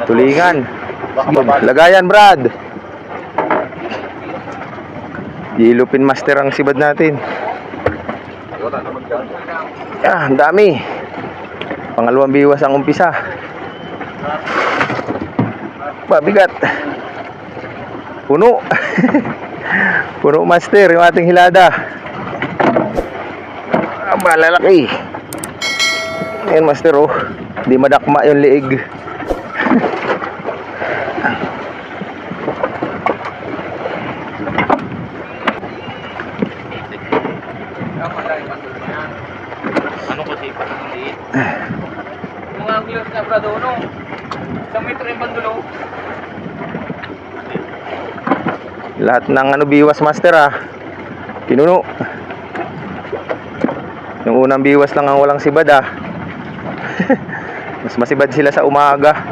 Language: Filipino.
Tulingan. Lagayan, Brad. Yellowfin master ang sibad natin. Ang dami. Pangalawang biwas ang umpisa. Bigat. Puno. Puno master yung ating hilada. Malalaki. Ayan master oh. Di madakma yung liig. Ano kasi pa hindi? Mga anglers na brado no. Isang metro yung bandulo. Lahat ng biwas master pinuno. Yung unang biwas lang ang walang sibad Mas masibad sila sa umaga.